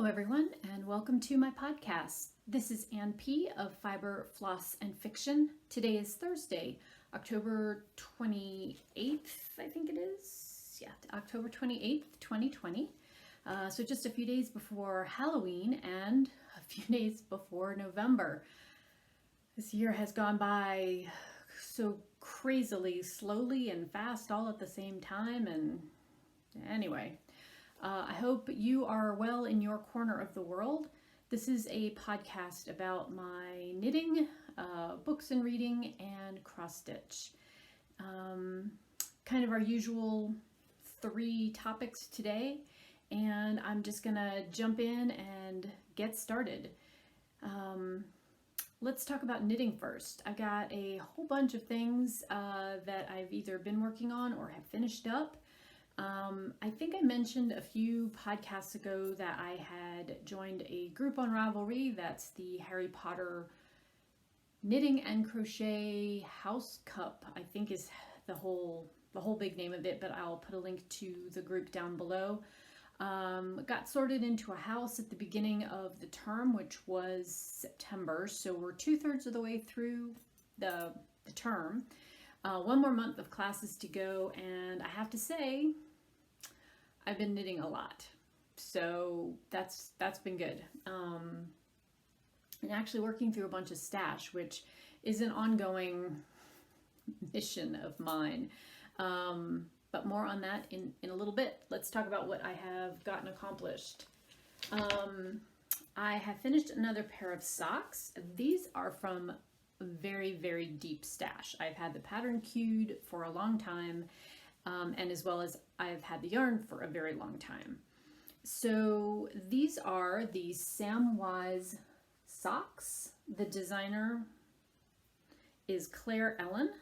everyone, and welcome to my podcast. This is Ann P. of Fiber, Floss, and Fiction. Today is Thursday, October 28th, I think it is. Yeah, October 28th, 2020. So just a few days before Halloween and a few days before November. This year has gone by so crazily, slowly and fast all at the same time, and anyway. I hope you are well in your corner of the world. This is a podcast about my knitting, books and reading, and cross stitch. Kind of our usual 3 topics today, and I'm just gonna jump in and get started. Let's talk about knitting first. I got a whole bunch of things that I've either been working on or have finished up. I think I mentioned a few podcasts ago that I had joined a group on Ravelry. That's the Harry Potter Knitting and Crochet House Cup, I think is the whole big name of it, but I'll put a link to the group down below. Got sorted into a house at the beginning of the term, which was September, so we're 2/3 of the way through the term. 1 more month of classes to go, and I have to say, I've been knitting a lot, so that's been good. And actually working through a bunch of stash, which is an ongoing mission of mine. But more on that in a little bit. Let's talk about what I have gotten accomplished. I have finished another pair of socks. These are from very, very deep stash. I've had the pattern queued for a long time, and as well as I've had the yarn for a very long time. So these are the Samwise Socks. The designer is Claire Ellen.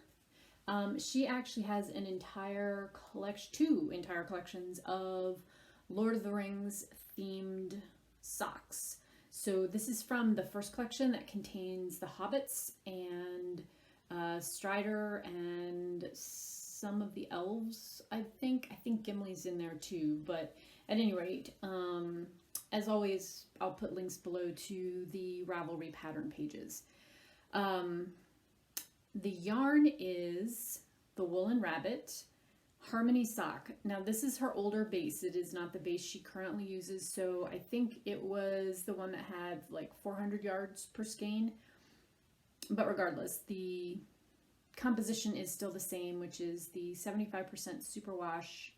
She actually has an entire collection, 2 entire collections of Lord of the Rings themed socks. So this is from the first collection that contains the Hobbits and Strider and some of the elves, I think Gimli's in there too, but at any rate, as always, I'll put links below to the Ravelry pattern pages. The yarn is the Woolen Rabbit Harmony Sock. Now this is her older base. It is not the base she currently uses, so I think it was the one that had like 400 yards per skein. But regardless, the composition is still the same, which is the 75% superwash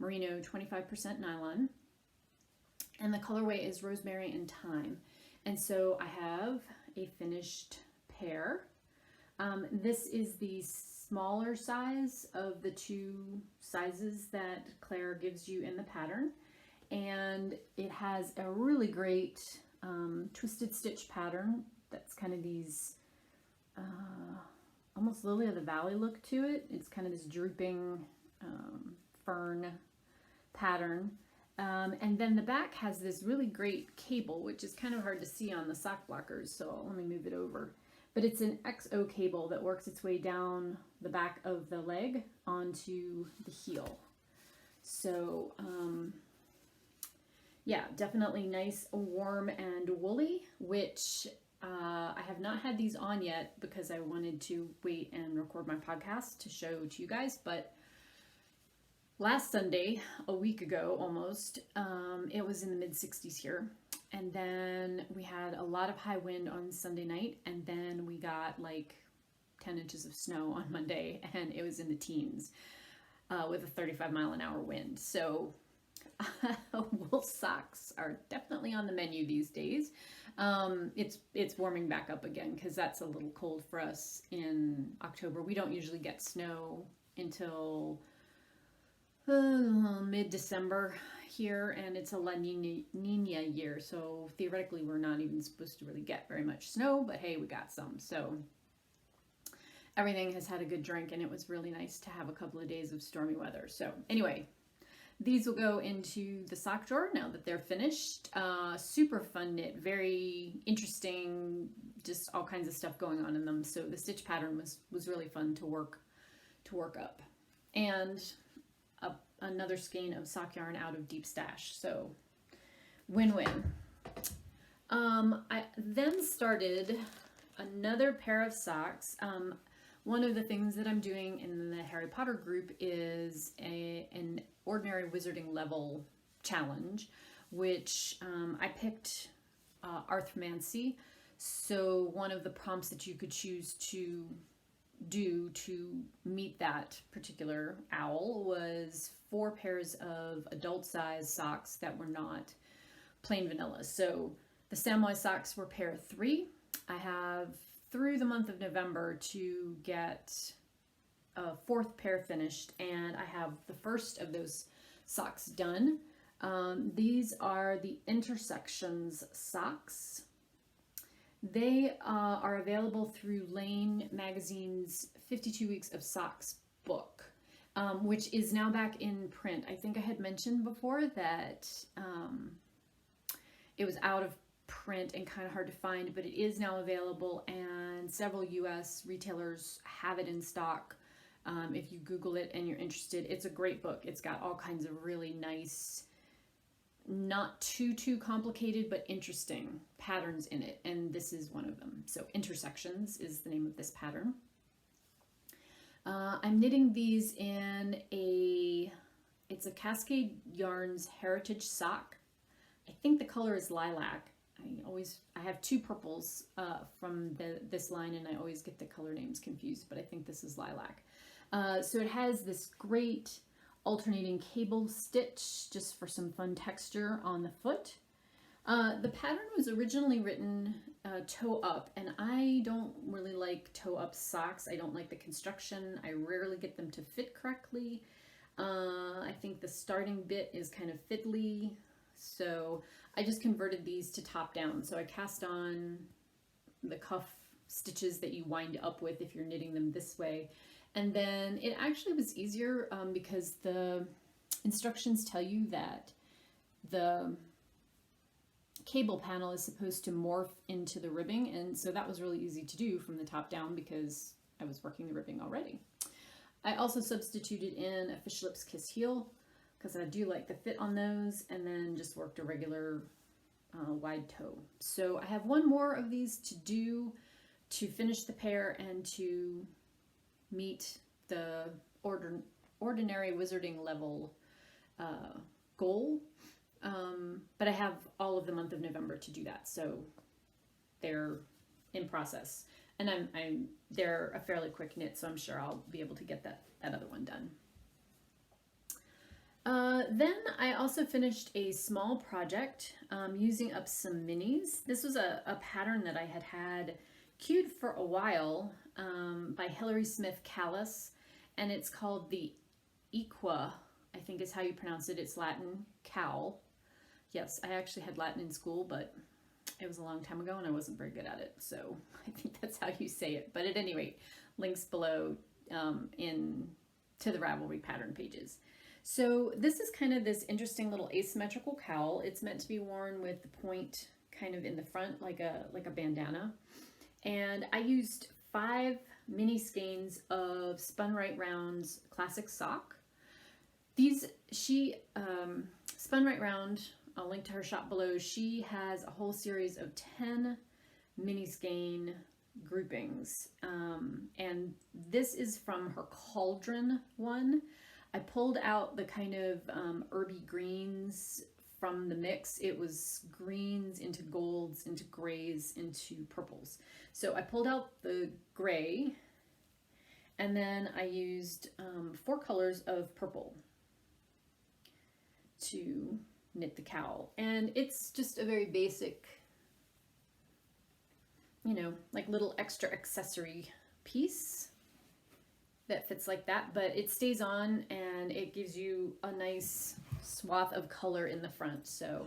merino, 25% nylon. And the colorway is rosemary and thyme. And so I have a finished pair. This is the smaller size of the 2 sizes that Claire gives you in the pattern, and it has a really great twisted stitch pattern that's kind of these almost lily of the valley look to it. It's kind of this drooping fern pattern, and then the back has this really great cable, which is kind of hard to see on the sock blockers, so let me move it over. But it's an XO cable that works its way down the back of the leg onto the heel. So, yeah, definitely nice, warm, and woolly, which I have not had these on yet because I wanted to wait and record my podcast to show to you guys. But last Sunday, a week ago almost, it was in the mid-60s here. And then we had a lot of high wind on Sunday night, and then we got like 10 inches of snow on Monday, and it was in the teens with a 35-mile-an-hour wind. So wool socks are definitely on the menu these days. It's warming back up again because that's a little cold for us in October. We don't usually get snow until mid-December here, and it's a La Nina year, so theoretically we're not even supposed to really get very much snow, but hey, we got some. So everything has had a good drink, and it was really nice to have a couple of days of stormy weather. So anyway, these will go into the sock drawer now that they're finished. Super fun knit, very interesting, just all kinds of stuff going on in them. So the stitch pattern was really fun to work up. And another skein of sock yarn out of deep stash. So win-win. I then started another pair of socks. One of the things that I'm doing in the Harry Potter group is an ordinary wizarding level challenge, which I picked arthromancy. So one of the prompts that you could choose to do to meet that particular owl was 4 pairs of adult size socks that were not plain vanilla. So the Samwise Socks were pair 3. I have through the month of November to get a 4th pair finished, and I have the first of those socks done. These are the Intersections socks. They are available through Lane Magazine's 52 Weeks of Socks book, which is now back in print. I think I had mentioned before that it was out of print and kind of hard to find, but it is now available, and several US retailers have it in stock. If you Google it and you're interested, it's a great book. It's got all kinds of really nice, not too complicated, but interesting patterns in it, and this is one of them. So Intersections is the name of this pattern. I'm knitting these in it's a Cascade Yarns Heritage sock. I think the color is lilac. I have 2 purples from this line, and I always get the color names confused, but I think this is lilac. So it has this great alternating cable stitch just for some fun texture on the foot. The pattern was originally written toe up, and I don't really like toe up socks. I don't like the construction. I rarely get them to fit correctly. I think the starting bit is kind of fiddly, so I just converted these to top down. So I cast on the cuff stitches that you wind up with if you're knitting them this way. And then it actually was easier because the instructions tell you that the cable panel is supposed to morph into the ribbing, and so that was really easy to do from the top down because I was working the ribbing already. I also substituted in a Fish Lips Kiss heel because I do like the fit on those, and then just worked a regular wide toe. So I have one more of these to do to finish the pair and to meet the ordinary wizarding level goal. But I have all of the month of November to do that, so they're in process. And they're a fairly quick knit, so I'm sure I'll be able to get that other one done. Then I also finished a small project using up some minis. This was a pattern that I had queued for a while by Hilary Smith Callis, and it's called the Aeque, I think is how you pronounce it. It's Latin, cowl. Yes, I actually had Latin in school, but it was a long time ago and I wasn't very good at it, so I think that's how you say it. But at any rate, links below to the Ravelry pattern pages. So this is kind of this interesting little asymmetrical cowl. It's meant to be worn with the point kind of in the front like a bandana. And I used 5 mini skeins of Spun Right Round's classic sock. She Spun Right Round, I'll link to her shop below. She has a whole series of 10 mini skein groupings. And this is from her Cauldron one. I pulled out the kind of herby greens from the mix. It was greens into golds, into grays, into purples. So I pulled out the gray, and then I used 4 colors of purple to knit the cowl. And it's just a very basic, you know, like little extra accessory piece that fits like that, but it stays on and it gives you a nice swath of color in the front. So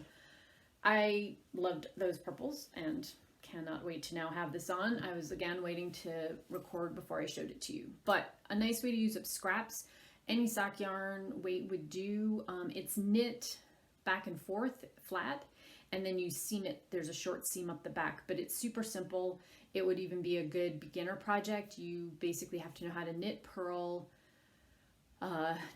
I loved those purples and cannot wait to now have this on. I was again waiting to record before I showed it to you, but a nice way to use up scraps. Any sock yarn weight would do. It's knit back and forth flat, and then you seam it. There's a short seam up the back, but it's super simple. It would even be a good beginner project. You basically have to know how to knit, purl,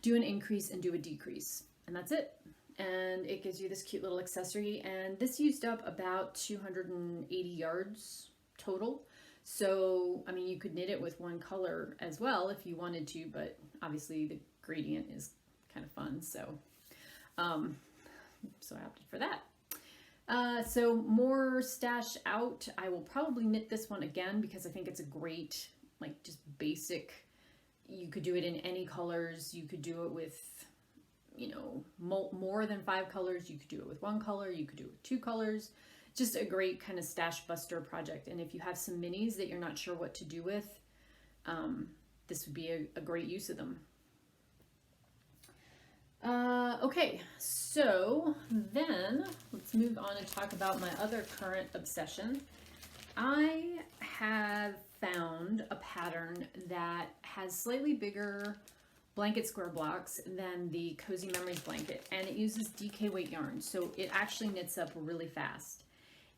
do an increase and do a decrease, and that's it. and it gives you this cute little accessory, and this used up about 280 yards total. So, I mean, you could knit it with one color as well if you wanted to, but obviously the gradient is kind of fun, so so I opted for that. So more stash out. I will probably knit this one again because I think it's a great, like, just basic. You could do it in any colors. You could do it with, you know, more than 5 colors. You could do it with 1 color. You could do it with 2 colors. Just a great kind of stash buster project. And if you have some minis that you're not sure what to do with, this would be a great use of them. Okay, so then let's move on and talk about my other current obsession. I have found a pattern that has slightly bigger blanket square blocks than the Cozy Memories blanket, and it uses DK weight yarn, so it actually knits up really fast.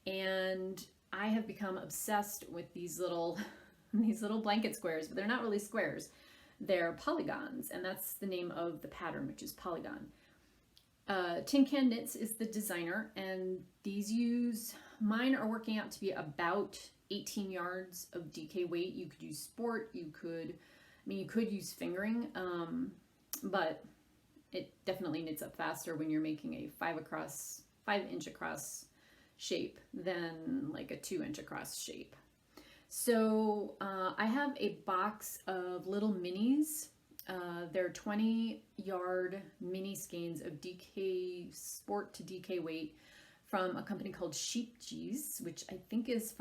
And I have become obsessed with these little blanket squares, but they're not really squares. They're polygons, and that's the name of the pattern, which is Polygon. Tin Can Knits is the designer, and mine are working out to be about 18 yards of DK weight. You could use sport, you could use fingering, but it definitely knits up faster when you're making a 5-inch across shape than like a 2-inch across shape. So I have a box of little minis. They're 20-yard mini skeins of DK sport to DK weight from a company called Sheep Cheese, which I think is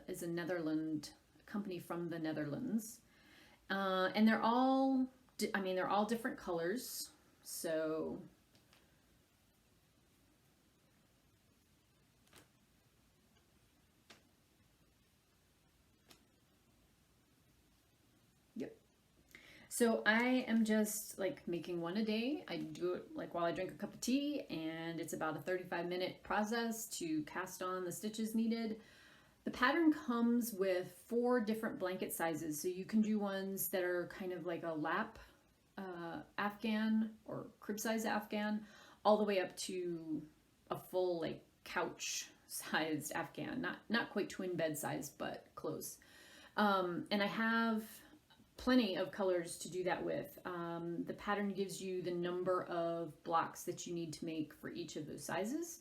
is a company from the Netherlands. And they're all different colors. So So I am just like making one a day. I do it like while I drink a cup of tea, and it's about a 35-minute process to cast on the stitches needed. The pattern comes with 4 different blanket sizes, so you can do ones that are kind of like a lap Afghan or crib size Afghan, all the way up to a full like couch sized Afghan, not quite twin bed size, but close. And I have plenty of colors to do that with. The pattern gives you the number of blocks that you need to make for each of those sizes.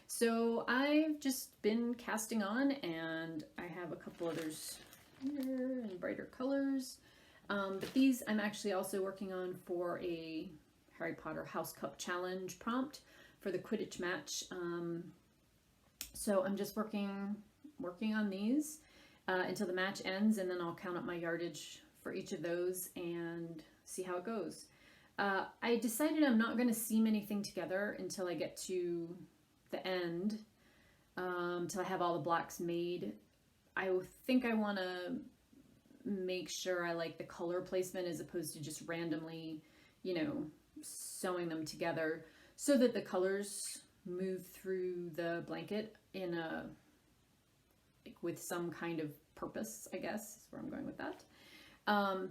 So I've just been casting on, and I have a couple others here in brighter colors. But these I'm actually also working on for a Harry Potter House Cup Challenge prompt for the Quidditch match. So I'm just working on these until the match ends, and then I'll count up my yardage for each of those and see how it goes. I decided I'm not going to seam anything together until I get to the end, until I have all the blocks made. I think I want to make sure I like the color placement as opposed to just randomly, sewing them together, so that the colors move through the blanket with some kind of purpose, I guess is where I'm going with that.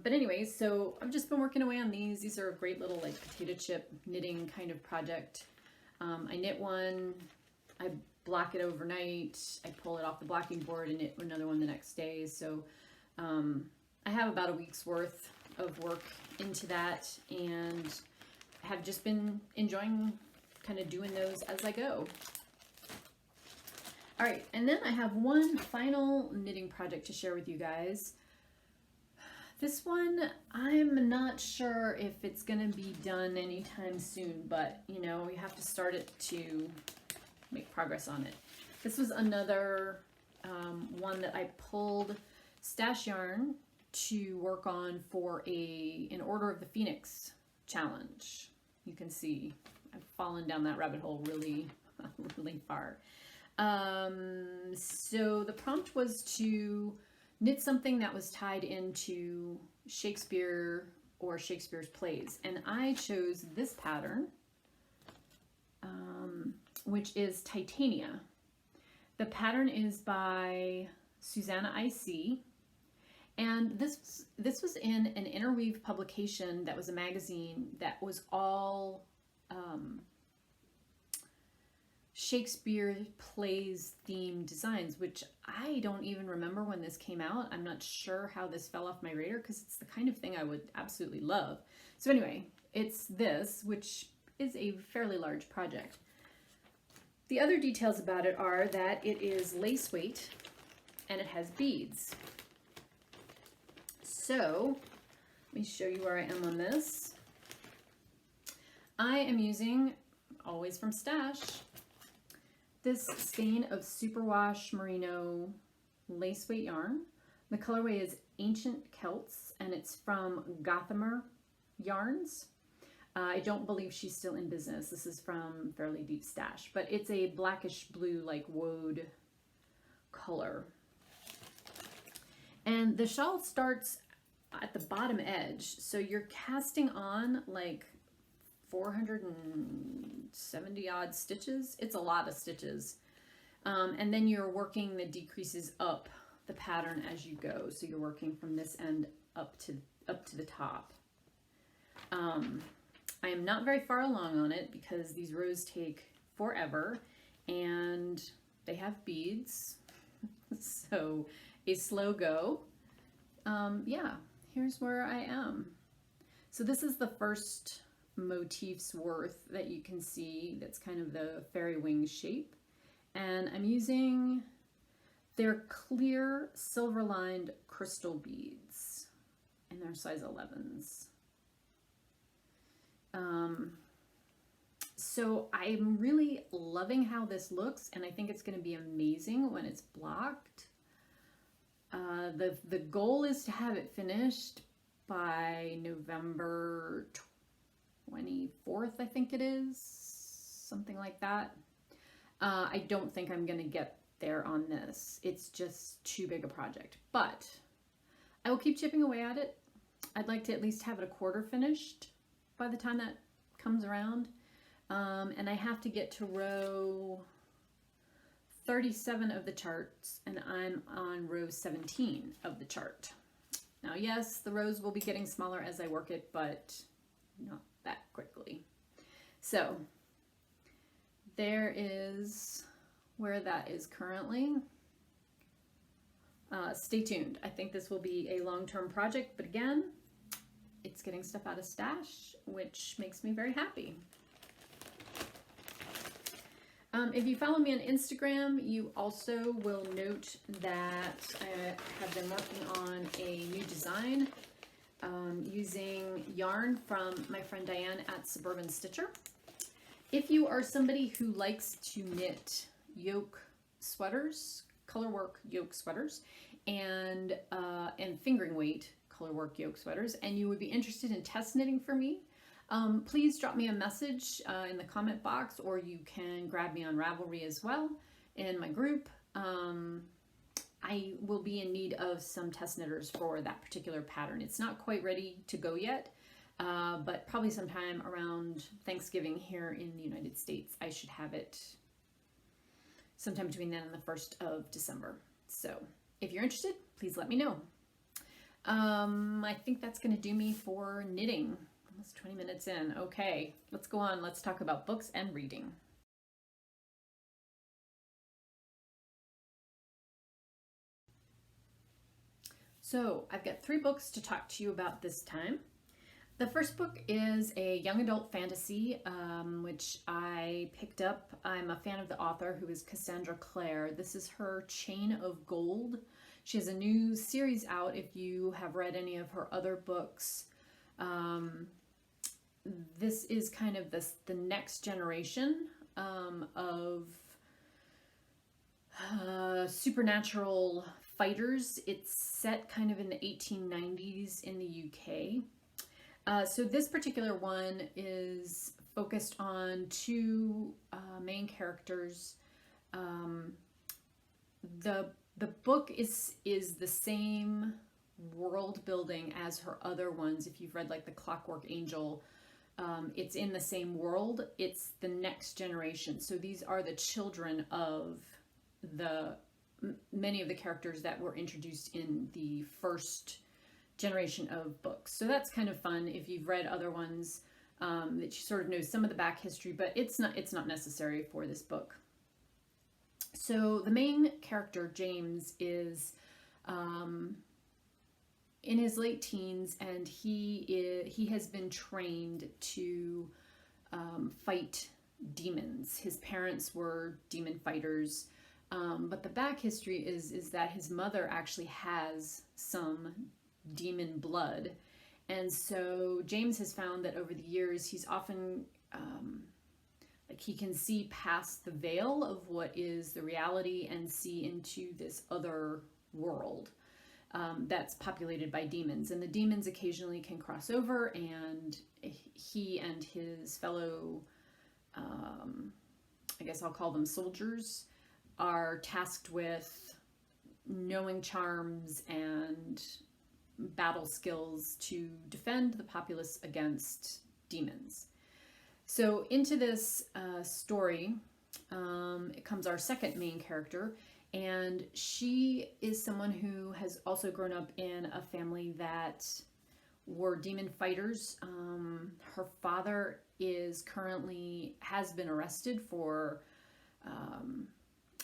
But anyways, so I've just been working away on these. These are a great little like potato chip knitting kind of project. I knit one, I block it overnight, I pull it off the blocking board and knit another one the next day. So I have about a week's worth of work into that, and I have just been enjoying kind of doing those as I go. All right, and then I have one final knitting project to share with you guys. This one, I'm not sure if it's going to be done anytime soon, but you have to start it to make progress on it. This was another one that I pulled stash yarn to work on for an Order of the Phoenix challenge. You can see I've fallen down that rabbit hole really, really far. So the prompt was to knit something that was tied into Shakespeare or Shakespeare's plays. And I chose this pattern, which is Titania. The pattern is by Susanna Aeque. And this was in an Interweave publication that was a magazine that was all Shakespeare plays themed designs, which I don't even remember when this came out. I'm not sure how this fell off my radar because it's the kind of thing I would absolutely love. So anyway, it's this, which is a fairly large project. The other details about it are that it is lace weight and it has beads. So let me show you where I am on this. I am using, always from Stash, this skein of Superwash Merino lace weight yarn. The colorway is Ancient Celts, and it's from Gothamer yarns. I don't believe she's still in business. This is from Fairly Deep Stash, but it's a blackish blue, like woad color. And the shawl starts at the bottom edge, so you're casting on like 470 odd stitches. It's a lot of stitches. And then you're working the decreases up the pattern as you go. So you're working from this end up to the top. I am not very far along on it because these rows take forever and they have beads. So a slow go. Yeah, here's where I am. So this is the first motif's worth that you can see. That's kind of the fairy wing shape, and I'm using their clear silver lined crystal beads and they're size 11s. So I'm really loving how this looks, and I think it's going to be amazing when it's blocked. The goal is to have it finished by November 24th, I think it is, something like that. I don't think I'm going to get there on this. It's just too big a project, but I will keep chipping away at it. I'd like to at least have it a quarter finished by the time that comes around. And I have to get to row 37 of the charts, and I'm on row 17 of the chart. Now, yes, the rows will be getting smaller as I work it, but not that quickly. So there is where that is currently. Stay tuned. I think this will be a long-term project, but again, it's getting stuff out of Stash, which makes me very happy. If you follow me on Instagram, you also will note that I have been working on a new design using yarn from my friend Diane at Suburban Stitcher. If you are somebody who likes to knit yoke sweaters, colorwork yoke sweaters, and fingering weight colorwork yoke sweaters, and you would be interested in test knitting for me, please drop me a message in the comment box, or you can grab me on Ravelry as well in my group. I will be in need of some test knitters for that particular pattern. It's not quite ready to go yet, but probably sometime around Thanksgiving here in the United States, I should have it sometime between then and the 1st of December. So if you're interested, please let me know. I think that's going to do me for knitting. Almost 20 minutes in. Okay, let's go on. Let's talk about books and reading. So I've got 3 books to talk to you about this time. The first book is a young adult fantasy, which I picked up. I'm a fan of the author, who is Cassandra Clare. This is her Chain of Gold. She has a new series out if you have read any of her other books. This is kind of the next generation of supernatural fighters. It's set kind of in the 1890s in the UK. So this particular one is focused on 2 main characters. The book is the same world building as her other ones. If you've read like The Clockwork Angel, it's in the same world. It's the next generation. So these are the children of many of the characters that were introduced in the first generation of books. So that's kind of fun if you've read other ones, that you sort of know some of the back history, but it's not necessary for this book. So the main character, James, is in his late teens, and he has been trained to fight demons. His parents were demon fighters, but the back history is that his mother actually has some demon blood, and so James has found that over the years he's often like he can see past the veil of what is the reality and see into this other world that's populated by demons. And the demons occasionally can cross over, and he and his fellow, I guess I'll call them soldiers, are tasked with knowing charms and battle skills to defend the populace against demons. So into this story, it comes our second main character, and she is someone who has also grown up in a family that were demon fighters. Her father has been arrested for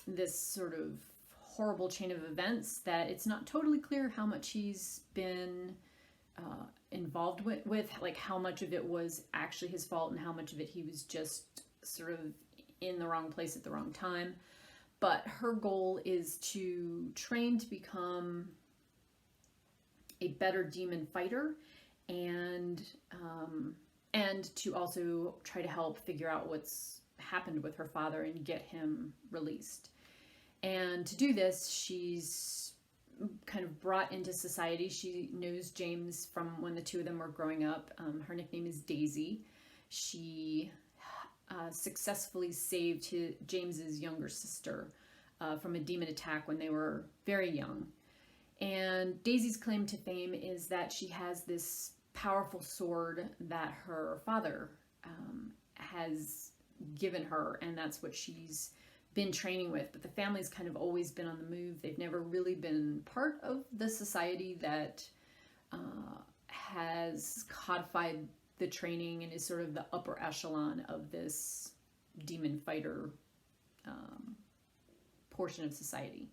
this sort of horrible chain of events that it's not totally clear how much he's been involved with, like how much of it was actually his fault and how much of it he was just sort of in the wrong place at the wrong time. But her goal is to train to become a better demon fighter, and to also try to help figure out what's happened with her father and get him released. And to do this, she's kind of brought into society. She knows James from when the two of them were growing up. Her nickname is Daisy. She successfully saved James's younger sister from a demon attack when they were very young. And Daisy's claim to fame is that she has this powerful sword that her father has given her, and that's what she's been training with. But the family's kind of always been on the move. They've never really been part of the society that has codified the training and is sort of the upper echelon of this demon fighter portion of society.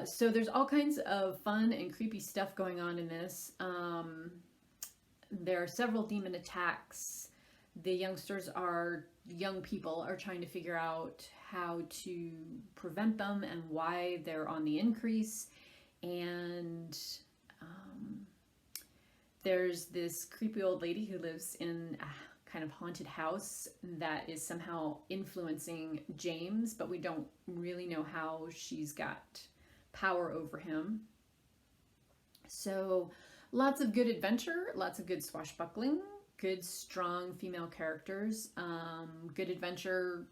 So there's all kinds of fun and creepy stuff going on in this. There are several demon attacks. The young people are trying to figure out how to prevent them and why they're on the increase. And there's this creepy old lady who lives in a kind of haunted house that is somehow influencing James, but we don't really know how she's got power over him. So lots of good adventure, lots of good swashbuckling, good strong female characters, good adventure,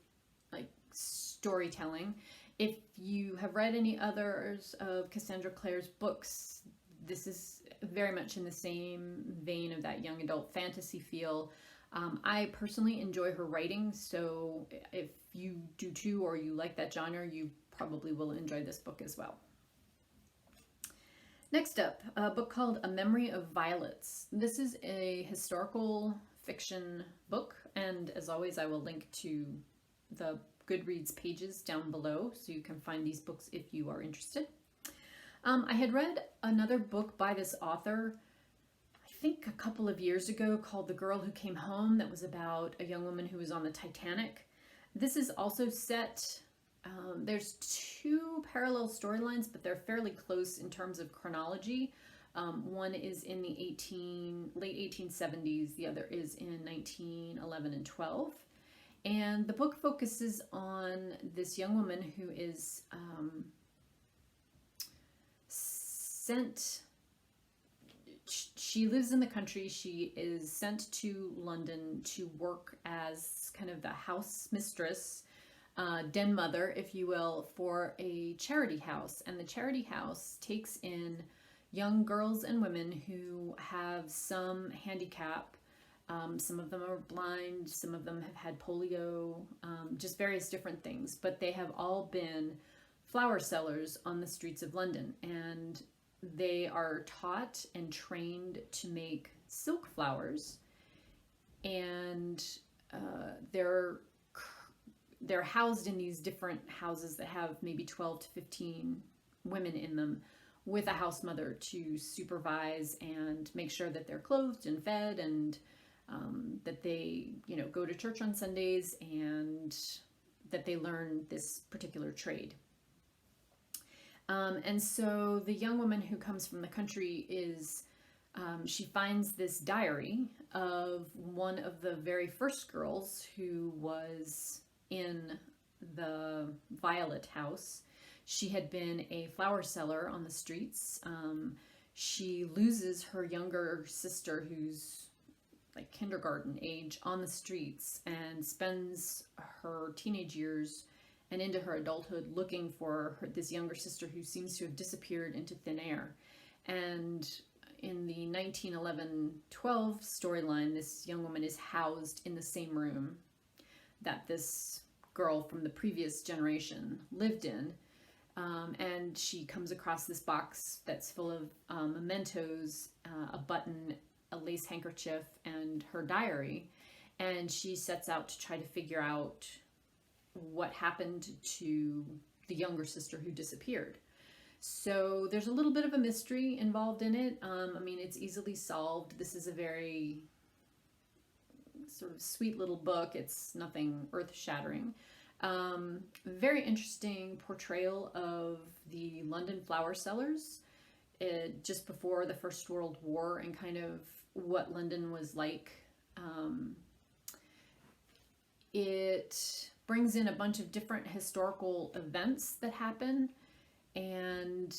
like storytelling. If you have read any others of Cassandra Clare's books, this is very much in the same vein of that young adult fantasy feel. I personally enjoy her writing, so if you do too, or you like that genre, you probably will enjoy this book as well. Next up, a book called A Memory of Violets. This is a historical fiction book, and as always, I will link to the Goodreads pages down below so you can find these books if you are interested. I had read another book by this author, I think a couple of years ago, called The Girl Who Came Home, that was about a young woman who was on the Titanic. This is also set, there's two parallel storylines, but they're fairly close in terms of chronology. One is in the late 1870s, the other is in 1911 and 12. And the book focuses on this young woman who is she lives in the country. She is sent to London to work as kind of the house mistress, den mother, if you will, for a charity house. And the charity house takes in young girls and women who have some handicap. Some of them are blind, some of them have had polio, just various different things, but they have all been flower sellers on the streets of London, and they are taught and trained to make silk flowers, and they're housed in these different houses that have maybe 12 to 15 women in them, with a house mother to supervise and make sure that they're clothed and fed, and that they, go to church on Sundays, and that they learn this particular trade. And so the young woman who comes from the country she finds this diary of one of the very first girls who was in the Violet house. She had been a flower seller on the streets. She loses her younger sister, who's like kindergarten age, on the streets, and spends her teenage years and into her adulthood looking for this younger sister who seems to have disappeared into thin air. And in the 1911-12 storyline, this young woman is housed in the same room that this girl from the previous generation lived in. And she comes across this box that's full of mementos, a button, a lace handkerchief, and her diary. And she sets out to try to figure out what happened to the younger sister who disappeared. So there's a little bit of a mystery involved in it. It's easily solved. This is a very sort of sweet little book. It's nothing earth-shattering. Very interesting portrayal of the London flower sellers just before the First World War, and kind of what London was like. It brings in a bunch of different historical events that happen, and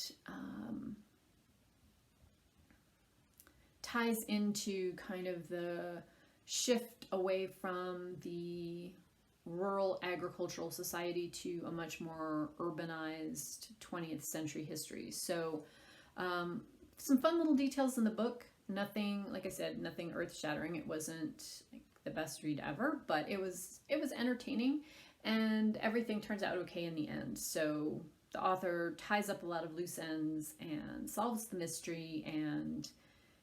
ties into kind of the shift away from the rural agricultural society to a much more urbanized 20th century history. So some fun little details in the book. Nothing, like I said, nothing earth-shattering. It wasn't like the best read ever, but it was entertaining, and everything turns out okay in the end. So the author ties up a lot of loose ends and solves the mystery, and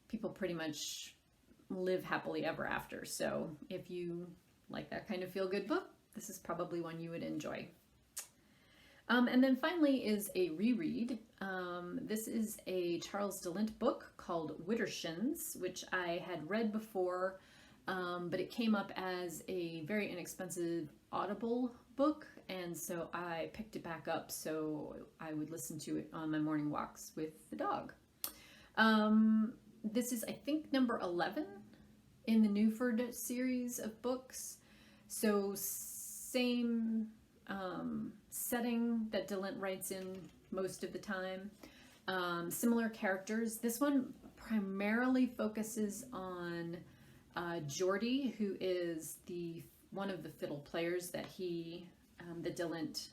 people pretty much live happily ever after. So if you like that kind of feel-good book, this is probably one you would enjoy. And then finally is a reread. This is a Charles DeLint book called Widdershins, which I had read before, but it came up as a very inexpensive Audible book, and so I picked it back up so I would listen to it on my morning walks with the dog. This is, I think, number 11 in the Newford series of books. So same setting that DeLint writes in most of the time. Similar characters. This one primarily focuses on Geordie, who is one of the fiddle players that that DeLint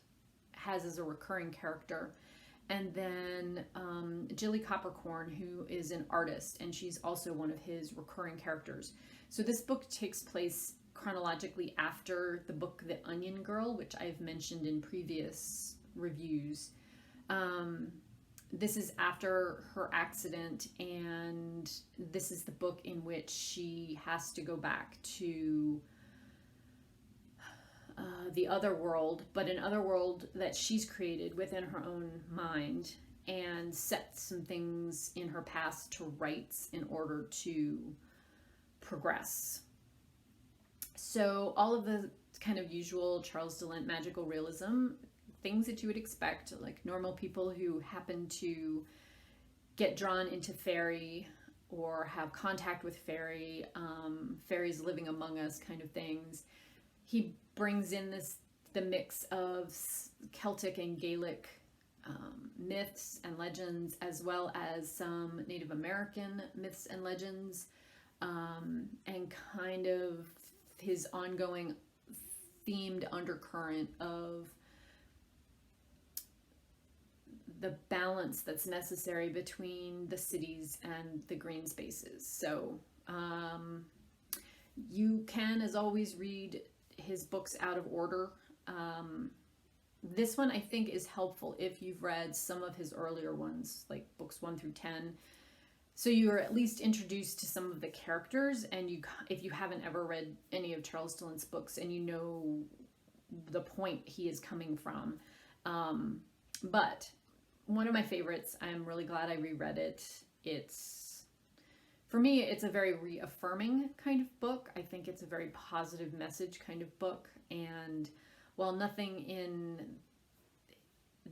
has as a recurring character. And then Jilly Coppercorn, who is an artist, and she's also one of his recurring characters. So this book takes place chronologically after the book The Onion Girl, which I've mentioned in previous reviews. This is after her accident, and this is the book in which she has to go back to the other world, but an other world that she's created within her own mind, and set some things in her past to rights in order to progress. So all of the kind of usual Charles DeLint magical realism, things that you would expect, like normal people who happen to get drawn into fairy or have contact with fairy, fairies living among us kind of things. He brings in the mix of Celtic and Gaelic myths and legends, as well as some Native American myths and legends, and kind of his ongoing themed undercurrent of the balance that's necessary between the cities and the green spaces. So you can, as always, read his books out of order. This one I think is helpful if you've read some of his earlier ones, like books 1 through 10. So you are at least introduced to some of the characters, and if you haven't ever read any of Charles DeLint's books and you know the point he is coming from. But one of my favorites, I'm really glad I reread it. For me, it's a very reaffirming kind of book. I think it's a very positive message kind of book. And while nothing in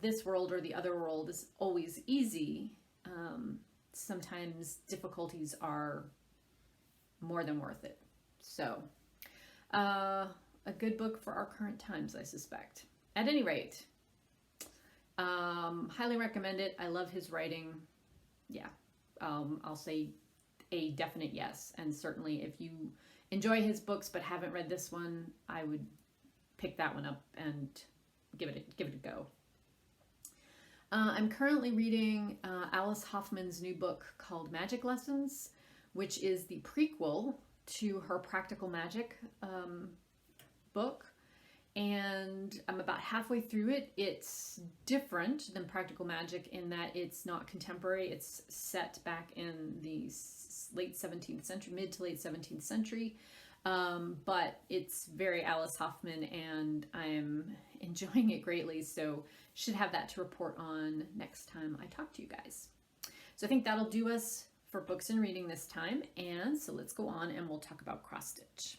this world or the other world is always easy, sometimes difficulties are more than worth it. So, a good book for our current times, I suspect. At any rate, highly recommend it. I love his writing. Yeah, I'll say a definite yes. And certainly if you enjoy his books but haven't read this one, I would pick that one up and give it a go. I'm currently reading Alice Hoffman's new book called Magic Lessons, which is the prequel to her Practical Magic book. And I'm about halfway through it. It's different than Practical Magic in that it's not contemporary. It's set back in the late 17th century, mid to late 17th century. But it's very Alice Hoffman, and I'm enjoying it greatly. So should have that to report on next time I talk to you guys. So I think that'll do us for books and reading this time. And so let's go on and we'll talk about cross stitch.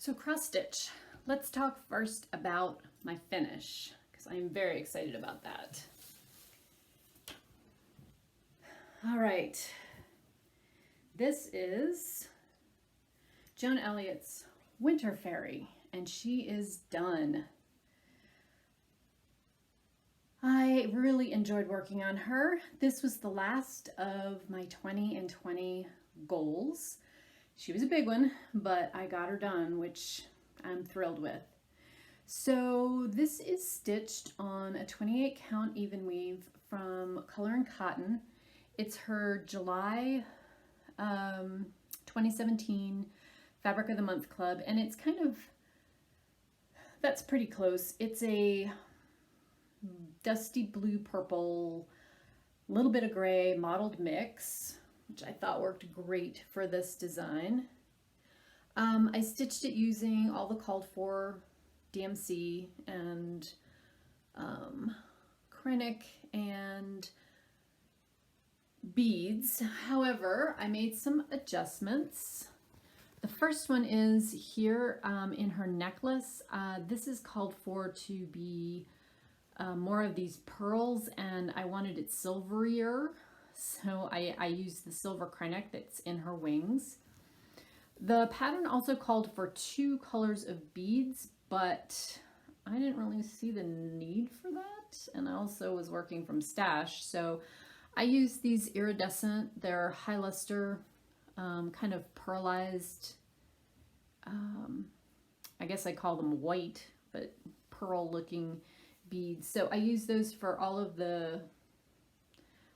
So cross stitch, let's talk first about my finish, because I'm very excited about that. All right, this is Joan Elliott's Winter Fairy, and she is done. I really enjoyed working on her. This was the last of my 20 and 20 goals. She was a big one, but I got her done, which I'm thrilled with. So this is stitched on a 28 count even weave from Color and Cotton. It's her July 2017 Fabric of the Month Club, and it's kind of, that's pretty close. It's a dusty blue purple, little bit of gray mottled mix, which I thought worked great for this design. I stitched it using all the called for DMC and Kreinik and beads. However, I made some adjustments. The first one is here in her necklace. This is called for to be more of these pearls, and I wanted it silverier. So I used the silver Kreinik that's in her wings. The pattern also called for 2 colors of beads, but I didn't really see the need for that. And I also was working from stash. So I used these iridescent, they're high luster, kind of pearlized, I guess I call them white, but pearl looking beads. So I used those for all of the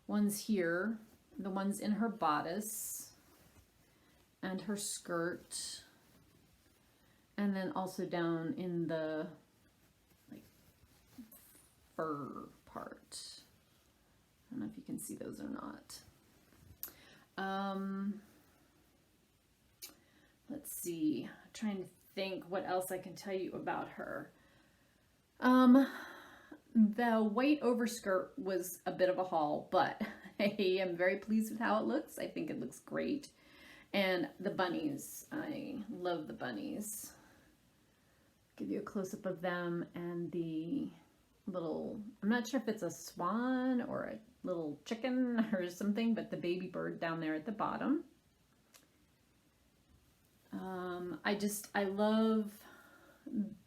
ones here, the ones in her bodice and her skirt, and then also down in the like fur part. I don't know if you can see those or not. Let's see, I'm trying to think what else I can tell you about her. The white overskirt was a bit of a haul, but I am very pleased with how it looks. I think it looks great. And the bunnies, I love the bunnies. Give you a close-up of them and the little, I'm not sure if it's a swan or a little chicken or something, but the baby bird down there at the bottom.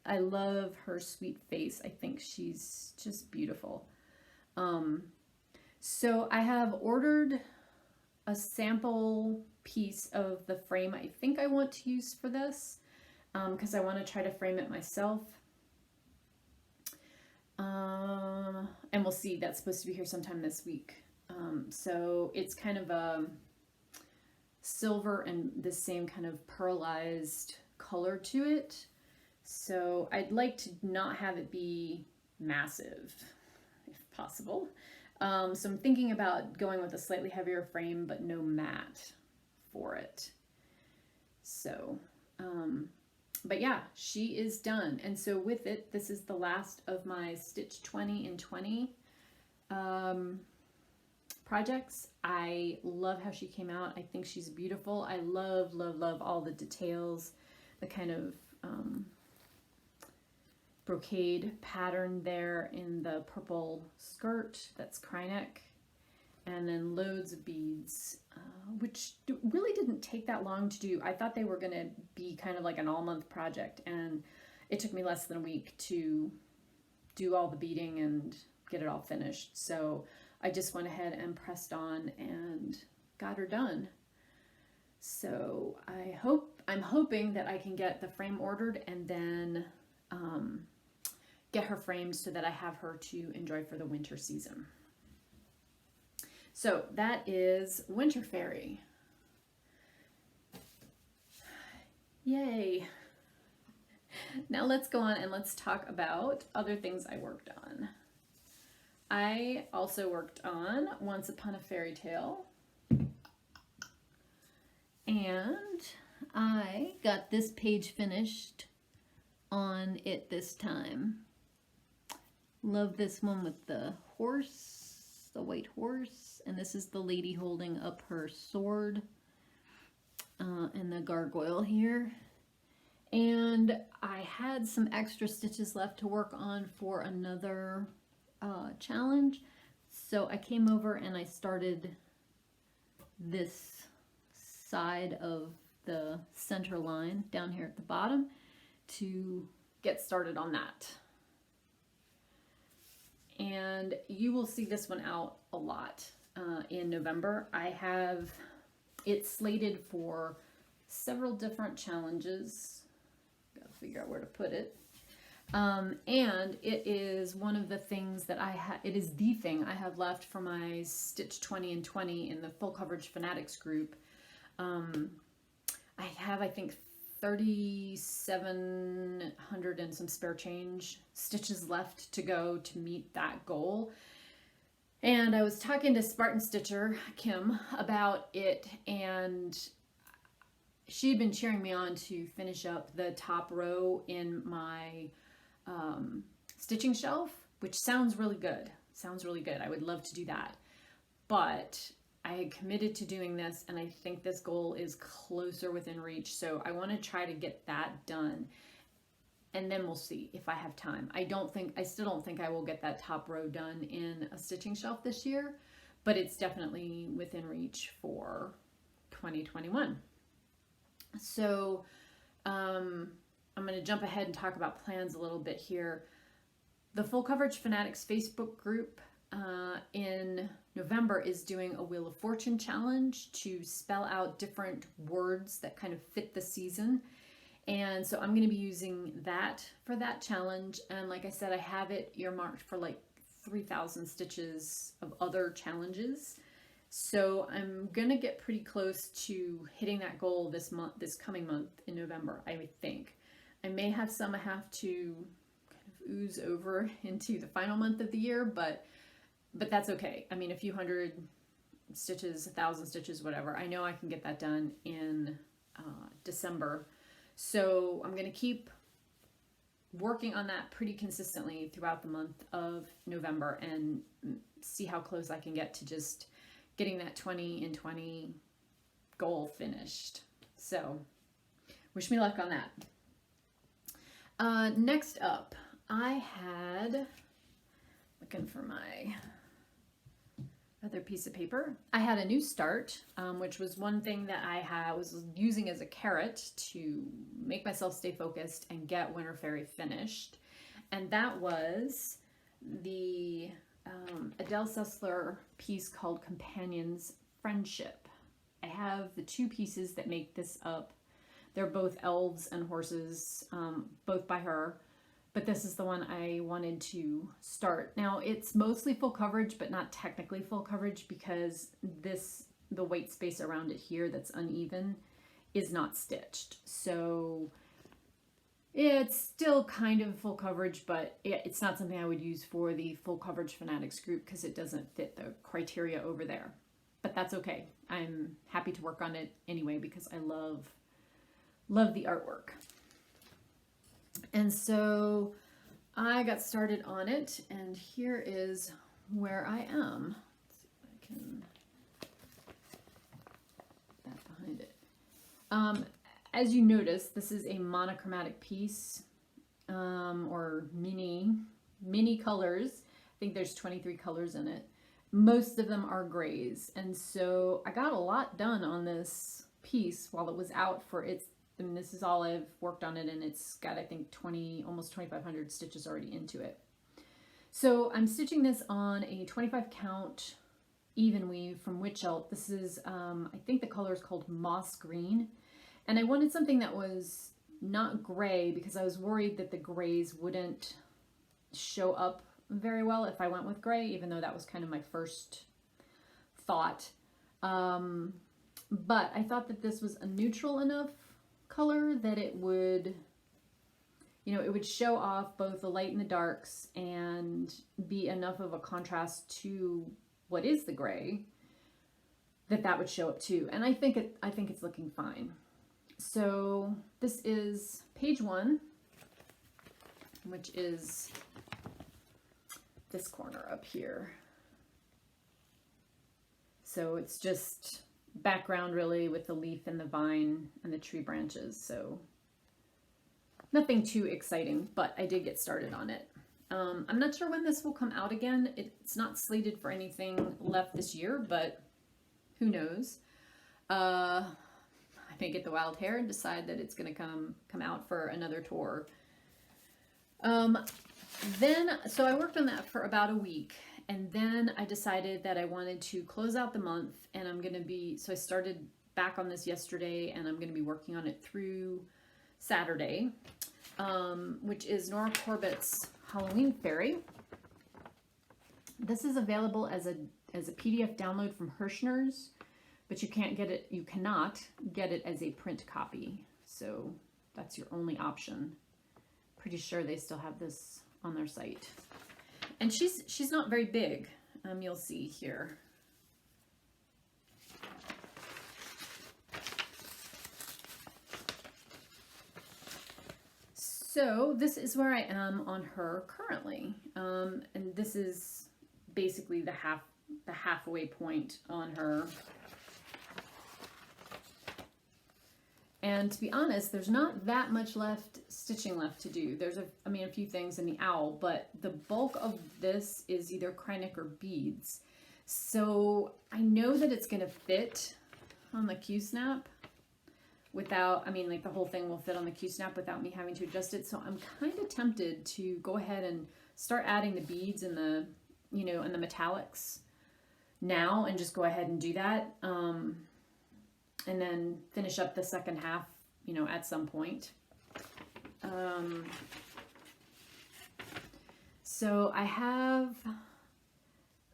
I love her sweet face. I think she's just beautiful. So I have ordered a sample piece of the frame I think I want to use for this, because I want to try to frame it myself. And we'll see, that's supposed to be here sometime this week. So it's kind of a silver and the same kind of pearlized color to it. So I'd like to not have it be massive, if possible. So I'm thinking about going with a slightly heavier frame, but no matte. for it. So, but yeah, she is done. And so with it, this is the last of my Stitch 20 in 20 projects. I love how she came out. I think she's beautiful. I love, love, love all the details, the kind of brocade pattern there in the purple skirt, that's Kryneck, and then loads of beads, which really didn't take that long to do. I thought they were going to be kind of like an all-month project, and it took me less than a week to do all the beading and get it all finished. So I just went ahead and pressed on and got her done. So I'm hoping that I can get the frame ordered and then get her framed so that I have her to enjoy for the winter season. So that is Winter Fairy. Yay. Now let's go on and let's talk about other things I worked on. I also worked on Once Upon a Fairytale, and I got this page finished on it this time. Love this one with the horse, the white horse, and this is the lady holding up her sword, and the gargoyle here. And I had some extra stitches left to work on for another challenge, so I came over and I started this side of the center line down here at the bottom to get started on that. And you will see this one out a lot in November. I have it slated for several different challenges. Gotta figure out where to put it. And it is one of the things that it is the thing I have left for my Stitch 20 in 20 in the Full Coverage Fanatics group. I have, I think, 3,700 and some spare change stitches left to go to meet that goal. And I was talking to Spartan Stitcher, Kim, about it, and she'd been cheering me on to finish up the top row in my stitching shelf, which sounds really good. Sounds really good. I would love to do that. But I had committed to doing this, and I think this goal is closer within reach, so I want to try to get that done, and then we'll see if I have time. I still don't think I will get that top row done in a stitching shelf this year, but it's definitely within reach for 2021. So I'm going to jump ahead and talk about plans a little bit here. The Full Coverage Fanatics Facebook group in November is doing a Wheel of Fortune challenge to spell out different words that kind of fit the season. And so I'm going to be using that for that challenge. And like I said, I have it earmarked for like 3,000 stitches of other challenges. So I'm going to get pretty close to hitting that goal this coming month in November, I would think. I may have some I have to kind of ooze over into the final month of the year, but that's okay. I mean, a few hundred stitches, 1,000 stitches, whatever. I know I can get that done in December. So I'm going to keep working on that pretty consistently throughout the month of November and see how close I can get to just getting that 20 in 20 goal finished. So wish me luck on that. Next up, I had, looking for my other piece of paper, I had a new start, which was one thing that I was using as a carrot to make myself stay focused and get Winter Fairy finished. And that was the Adele Sessler piece called Companions Friendship. I have the two pieces that make this up. They're both elves and horses, both by her. But this is the one I wanted to start. Now it's mostly full coverage, but not technically full coverage because the white space around it here that's uneven is not stitched. So it's still kind of full coverage, but it's not something I would use for the Full Coverage Fanatics group because it doesn't fit the criteria over there. but that's okay. I'm happy to work on it anyway because I love the artwork. And so I got started on it, and here is where I am. Let's see if I can put that behind it. As you notice, this is a monochromatic piece, or mini colors. I think there's 23 colors in it. Most of them are grays, and so I got a lot done on this piece while it was out for its, I mean, this is all I've worked on it, and it's got, I think, almost 2,500 stitches already into it. So I'm stitching this on a 25 count even weave from Witchelt. This is, I think the color is called Moss Green, and I wanted something that was not gray because I was worried that the grays wouldn't show up very well if I went with gray, even though that was kind of my first thought. But I thought that this was a neutral enough color that it would, you know, it would show off both the light and the darks and be enough of a contrast to what is the gray that would show up too. And I think it's looking fine. So this is page 1, which is this corner up here. So it's just background really with the leaf and the vine and the tree branches. So nothing too exciting, but I did get started on it. I'm not sure when this will come out again. It's not slated for anything left this year, but who knows? I may get the wild hair and decide that it's going to come out for another tour. So I worked on that for about a week, and then I decided that I wanted to close out the month, and so I started back on this yesterday, and I'm going to be working on it through Saturday, which is Nora Corbett's Halloween Fairy. This is available as a PDF download from Hirschner's, but you cannot get it as a print copy. So that's your only option. Pretty sure they still have this on their site. And she's not very big. You'll see here. So this is where I am on her currently. And this is basically the halfway point on her. And to be honest, there's not that much stitching left to do. There's a few things in the owl, but the bulk of this is either Kreinik or beads. So I know that it's gonna fit on the Q-snap without, like the whole thing will fit on the Q-snap without me having to adjust it. So I'm kind of tempted to go ahead and start adding the beads and the, and the metallics now and just go ahead and do that. And then finish up the second half, at some point. So I have,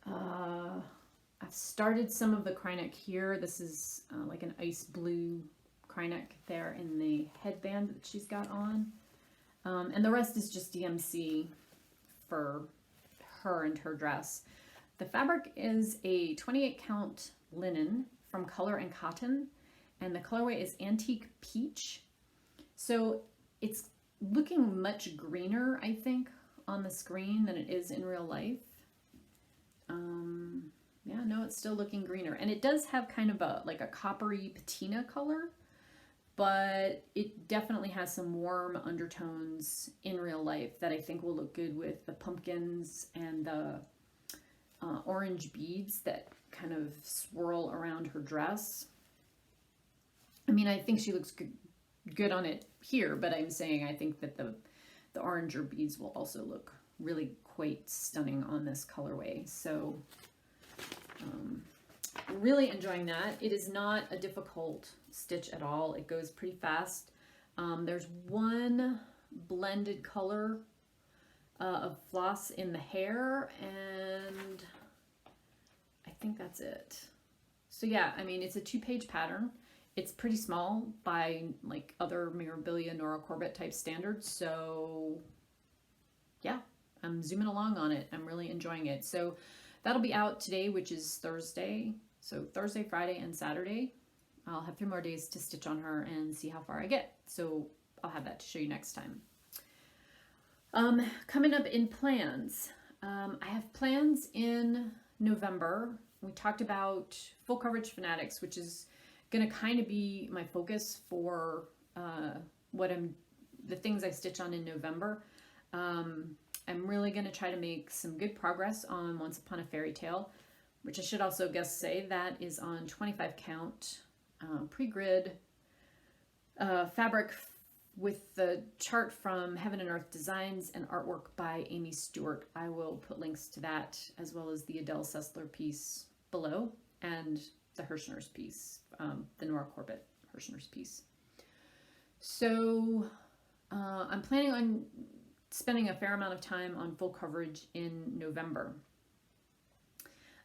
I've started some of the Kreinik here. This is like an ice blue Kreinik there in the headband that she's got on. And the rest is just DMC for her and her dress. The fabric is a 28 count linen from Color and Cotton. And the colorway is Antique Peach. So it's looking much greener, I think, on the screen than it is in real life. Yeah, no, it's still looking greener. And it does have kind of a coppery patina color, but it definitely has some warm undertones in real life that I think will look good with the pumpkins and the orange beads that kind of swirl around her dress. I think she looks good on it here, but I'm saying I think that the oranger beads will also look really quite stunning on this colorway. So really enjoying that. It is not a difficult stitch at all. It goes pretty fast. There's one blended color of floss in the hair, and I think that's it. So yeah, it's a 2-page pattern. It's pretty small by other Mirabilia Nora Corbett type standards. So yeah, I'm zooming along on it. I'm really enjoying it. So that'll be out today, which is Thursday. So Thursday, Friday, and Saturday, I'll have 3 more days to stitch on her and see how far I get. So I'll have that to show you next time. Coming up in plans, I have plans in November. We talked about full coverage fanatics, which is going to kind of be my focus for the things I stitch on in November. I'm really going to try to make some good progress on Once Upon a Fairytale, which I should also say that is on 25 count pre-grid fabric with the chart from Heaven and Earth Designs and artwork by Aimee Stewart. I will put links to that as well as the Adele Sessler piece below and the Hirschner's piece, the Nora Corbett Hirschner's piece. So I'm planning on spending a fair amount of time on full coverage in November.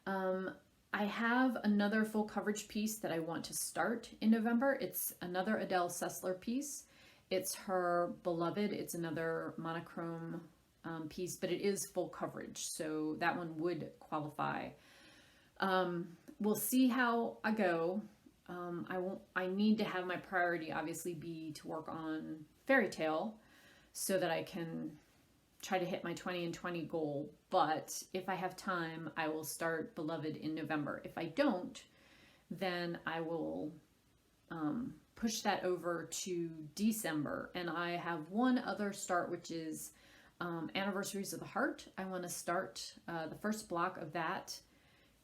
I have another full coverage piece that I want to start in November. It's another Adele Sessler piece. It's her Beloved. It's another monochrome piece, but it is full coverage, so that one would qualify. We'll see how I go. I need to have my priority obviously be to work on Fairytale so that I can try to hit my 20 and 20 goal. But if I have time, I will start Beloved in November. If I don't, then I will push that over to December. And I have one other start, which is Anniversaries of the Heart. I want to start the first block of that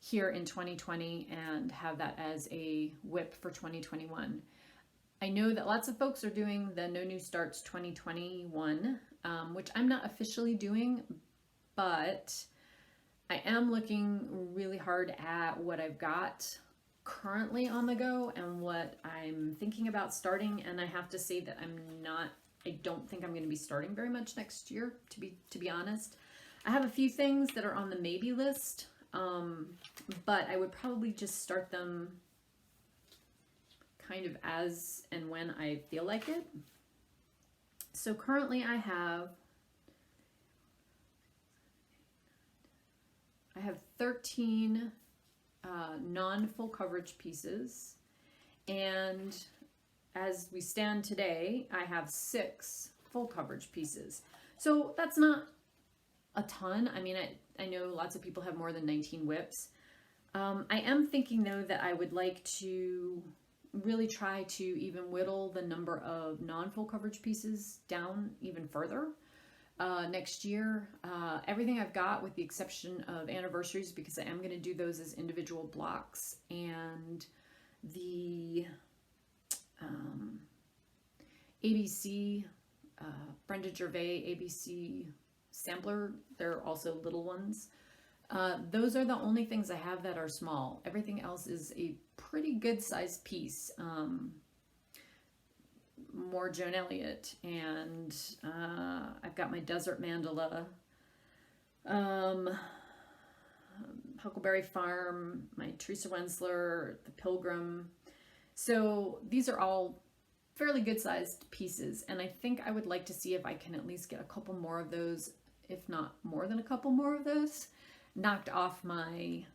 here in 2020 and have that as a whip for 2021. I know that lots of folks are doing the No New Starts 2021, which I'm not officially doing, but I am looking really hard at what I've got currently on the go and what I'm thinking about starting. And I have to say that I don't think I'm going to be starting very much next year, to be honest. I have a few things that are on the maybe list, but I would probably just start them kind of as and when I feel like it. So currently I have 13 non-full coverage pieces, and as we stand today, I have 6 full coverage pieces. So that's not a ton. I mean, I know lots of people have more than 19 whips. I am thinking though that I would like to really try to even whittle the number of non-full coverage pieces down even further next year. Everything I've got, with the exception of Anniversaries, because I am going to do those as individual blocks, and the ABC, Brenda Gervais ABC sampler, they're also little ones. Those are the only things I have that are small. Everything else is a pretty good sized piece. More Joan Elliott, and I've got my Desert Mandala, Huckleberry Farm, my Teresa Wensler, the Pilgrim. So these are all fairly good sized pieces, and I think I would like to see if I can at least get a couple more of those, if not more than a couple more of those, knocked off my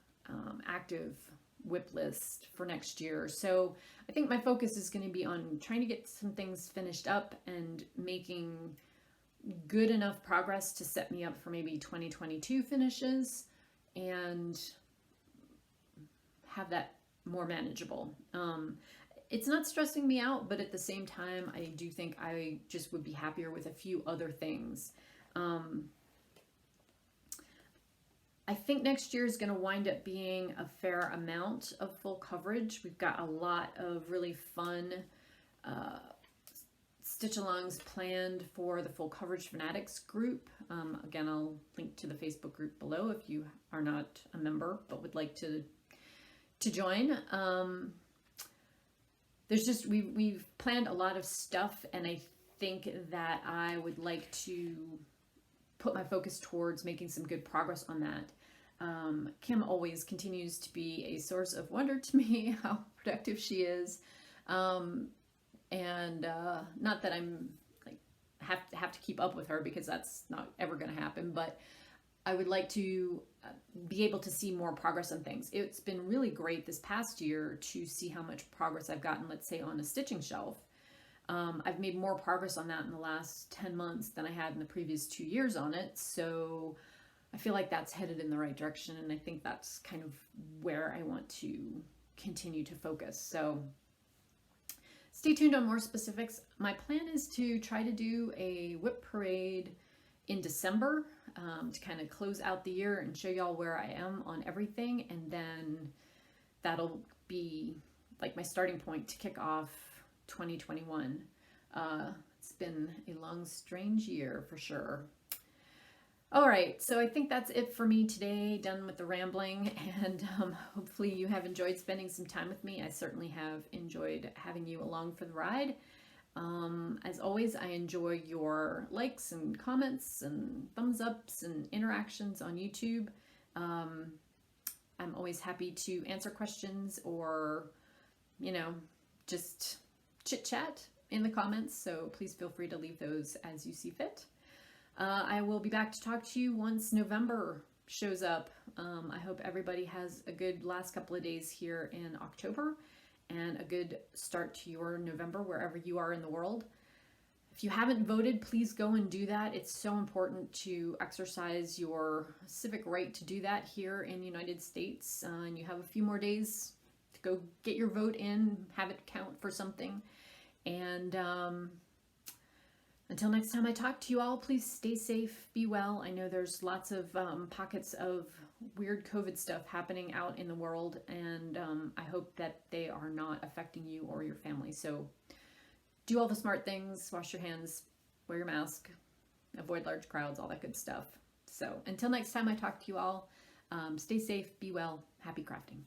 active whip list for next year. So I think my focus is going to be on trying to get some things finished up and making good enough progress to set me up for maybe 2022 finishes and have that more manageable. It's not stressing me out, but at the same time, I do think I just would be happier with a few other things. I think next year is going to wind up being a fair amount of full coverage. We've got a lot of really fun stitch-alongs planned for the Full Coverage Fanatics group. Again, I'll link to the Facebook group below if you are not a member but would like to join. We've planned a lot of stuff, and I think that I would like to put my focus towards making some good progress on that. Kim always continues to be a source of wonder to me, how productive she is. Not that I'm like have to keep up with her, because that's not ever going to happen, but I would like to be able to see more progress on things. It's been really great this past year to see how much progress I've gotten, let's say, on a stitching shelf. I've made more progress on that in the last 10 months than I had in the previous 2 years on it. So I feel like that's headed in the right direction. And I think that's kind of where I want to continue to focus. So stay tuned on more specifics. My plan is to try to do a whip parade in December to kind of close out the year and show y'all where I am on everything. And then that'll be like my starting point to kick off 2021. It's been a long, strange year for sure. All right, so I think that's it for me today. Done with the rambling, and hopefully you have enjoyed spending some time with me. I certainly have enjoyed having you along for the ride. As always, I enjoy your likes and comments and thumbs ups and interactions on YouTube. I'm always happy to answer questions or, you know, just chit chat in the comments. So please feel free to leave those as you see fit. I will be back to talk to you once November shows up. I hope everybody has a good last couple of days here in October and a good start to your November wherever you are in the world. If you haven't voted, please go and do that. It's so important to exercise your civic right to do that here in the United States. And you have a few more days to go get your vote in, have it count for something. And until next time I talk to you all, please stay safe, be well. I know there's lots of pockets of weird COVID stuff happening out in the world, and I hope that they are not affecting you or your family. So do all the smart things, wash your hands, wear your mask, avoid large crowds, all that good stuff. So until next time I talk to you all, stay safe, be well, happy crafting.